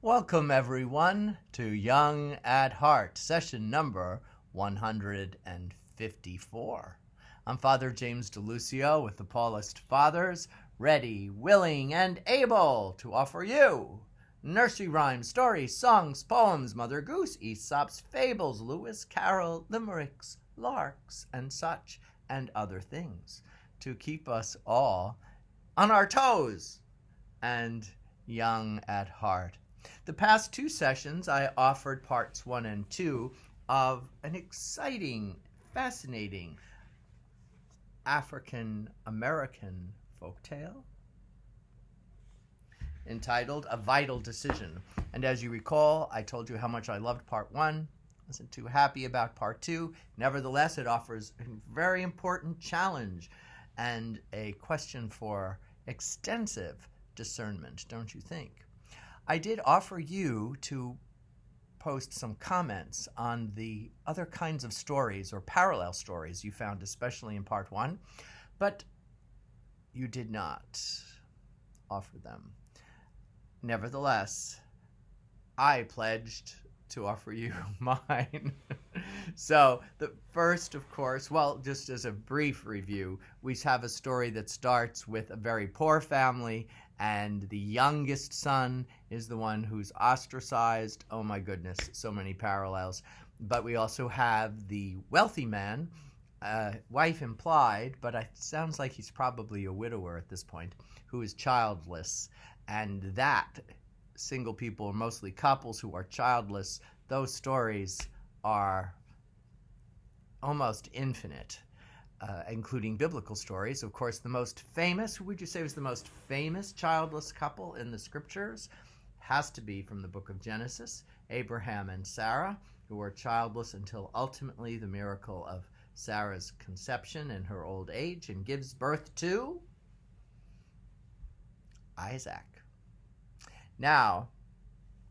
Welcome, everyone, to Young at Heart, session number 154. I'm Father James DeLucio with the Paulist Fathers, ready, willing, and able to offer you nursery rhymes, stories, songs, poems, Mother Goose, Aesop's fables, Lewis Carroll, limericks, larks, and such, and other things to keep us all on our toes and young at heart. The past two sessions, I offered parts 1 and 2 of an exciting, fascinating African-American folktale entitled A Vital Decision. And as you recall, I told you how much I loved part 1. Wasn't too happy about part 2. Nevertheless, it offers a very important challenge and a question for extensive discernment, don't you think? I did offer you to post some comments on the other kinds of stories or parallel stories you found, especially in part 1, but you did not offer them. Nevertheless, I pledged to offer you mine. So the first, of course, well, just as a brief review, we have a story that starts with a very poor family, and the youngest son is the one who's ostracized. Oh my goodness, so many parallels. But we also have the wealthy man, wife implied, but it sounds like he's probably a widower at this point, who is childless. And that single people, or mostly couples who are childless, those stories are almost infinite, including biblical stories. Of course, the most famous, who would you say was the most famous childless couple in the scriptures? Has to be from the book of Genesis, Abraham and Sarah, who were childless until ultimately the miracle of Sarah's conception in her old age and gives birth to Isaac. Now,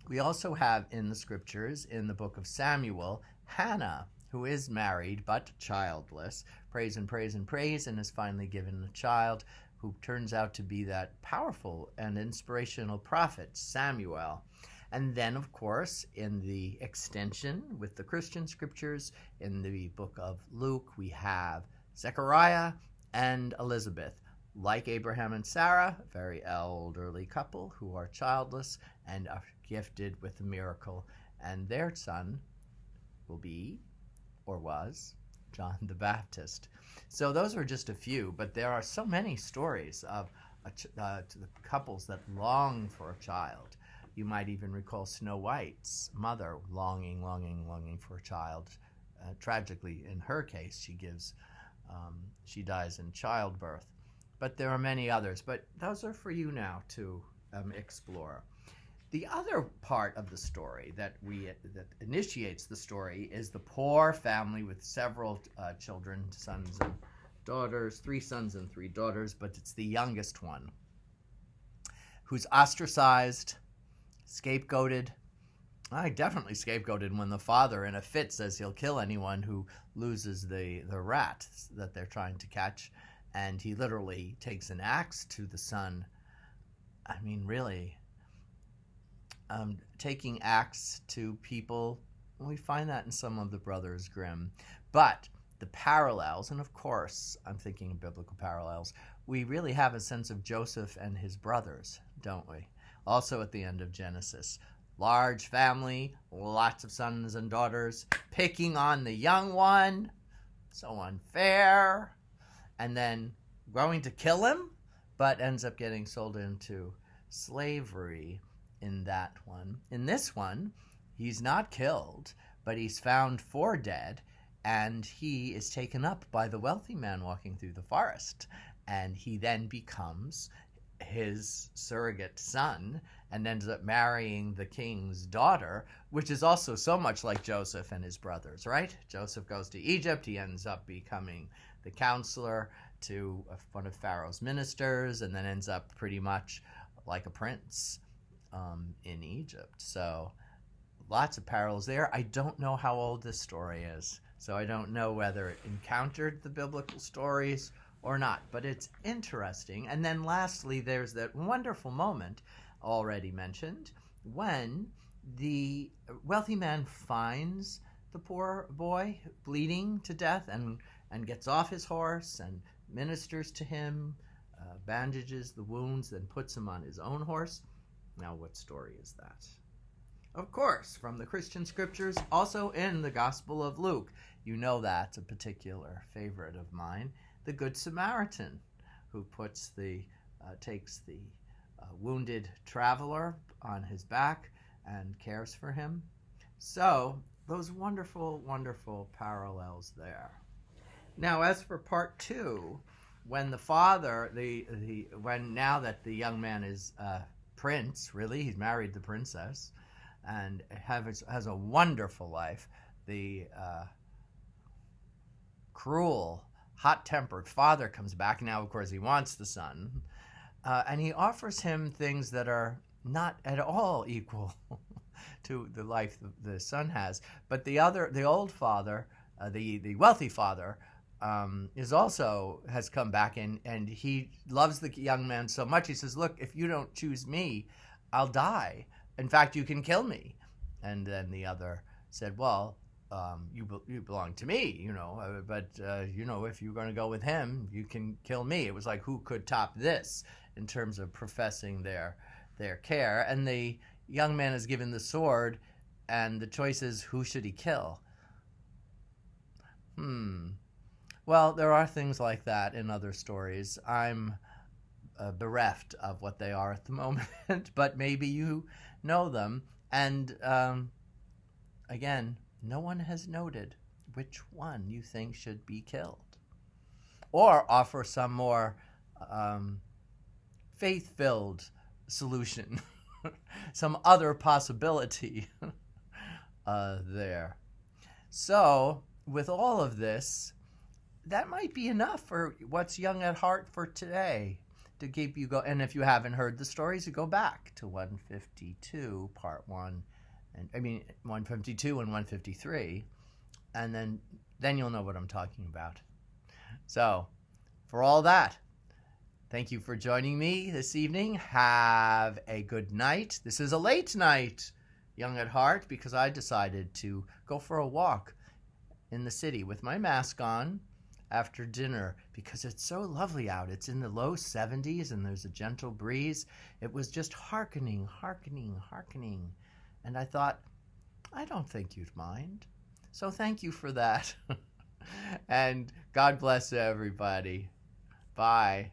we also have in the scriptures, in the book of Samuel, Hannah, who is married but childless, prays and prays and prays, and is finally given a child who turns out to be that powerful and inspirational prophet, Samuel. And then, of course, in the extension with the Christian scriptures, in the book of Luke, we have Zechariah and Elizabeth. Like Abraham and Sarah, a very elderly couple who are childless and are gifted with a miracle. And their son will be, or was, John the Baptist. So those are just a few, but there are so many stories of the couples that long for a child. You might even recall Snow White's mother longing for a child. Tragically, in her case, she dies in childbirth. But there are many others, but those are for you now to explore. The other part of the story that initiates the story is the poor family with several children, sons and daughters, 3 sons and 3 daughters, but it's the youngest one who's ostracized, scapegoated. I definitely scapegoated when the father, in a fit, says he'll kill anyone who loses the rat that they're trying to catch. And he literally takes an axe to the son. I mean, really, taking axe to people, we find that in some of the Brothers Grimm. But the parallels, and of course, I'm thinking of biblical parallels, we really have a sense of Joseph and his brothers, don't we? Also at the end of Genesis. Large family, lots of sons and daughters, picking on the young one, so unfair. And then going to kill him, but ends up getting sold into slavery in that one. In this one, he's not killed, but he's found for dead, and he is taken up by the wealthy man walking through the forest. And he then becomes his surrogate son and ends up marrying the king's daughter, which is also so much like Joseph and his brothers, right? Joseph goes to Egypt. He ends up becoming the counselor to one of Pharaoh's ministers, and then ends up pretty much like a prince in Egypt. So lots of parallels there. I don't know how old this story is, so I don't know whether it encountered the biblical stories or not, but it's interesting. And then lastly, there's that wonderful moment already mentioned, when the wealthy man finds the poor boy bleeding to death and gets off his horse and ministers to him, bandages the wounds, then puts him on his own horse. Now, what story is that? Of course, from the Christian scriptures, also in the Gospel of Luke. You know that's a particular favorite of mine. The Good Samaritan, who takes the wounded traveler on his back and cares for him. So, those wonderful, wonderful parallels there. Now, as for part 2, when the father, now that the young man is prince, really, he's married the princess, and has a wonderful life, the cruel, hot-tempered father comes back. Now, of course, he wants the son, and he offers him things that are not at all equal to the life the son has. But the old father, the wealthy father, has come back, and he loves the young man so much. He says, "Look, if you don't choose me, I'll die. In fact, you can kill me." And then the other said, "Well, you belong to me, but if you're going to go with him, you can kill me." It was like, who could top this in terms of professing their care? And the young man is given the sword, and the choice is, who should he kill? Well, there are things like that in other stories. I'm bereft of what they are at the moment, but maybe you know them. And again, no one has noted which one you think should be killed, or offer some more faith-filled solution, some other possibility there. So, with all of this, that might be enough for What's Young at Heart for today, to keep you going. And if you haven't heard the stories, you go back to 152, part 1, 152 and 153, and then you'll know what I'm talking about. So, for all that, thank you for joining me this evening. Have a good night. This is a late night, Young at Heart, because I decided to go for a walk in the city with my mask on after dinner, because it's so lovely out. It's in the low 70s and there's a gentle breeze. It was just hearkening. And I thought, I don't think you'd mind. So thank you for that. And God bless everybody. Bye.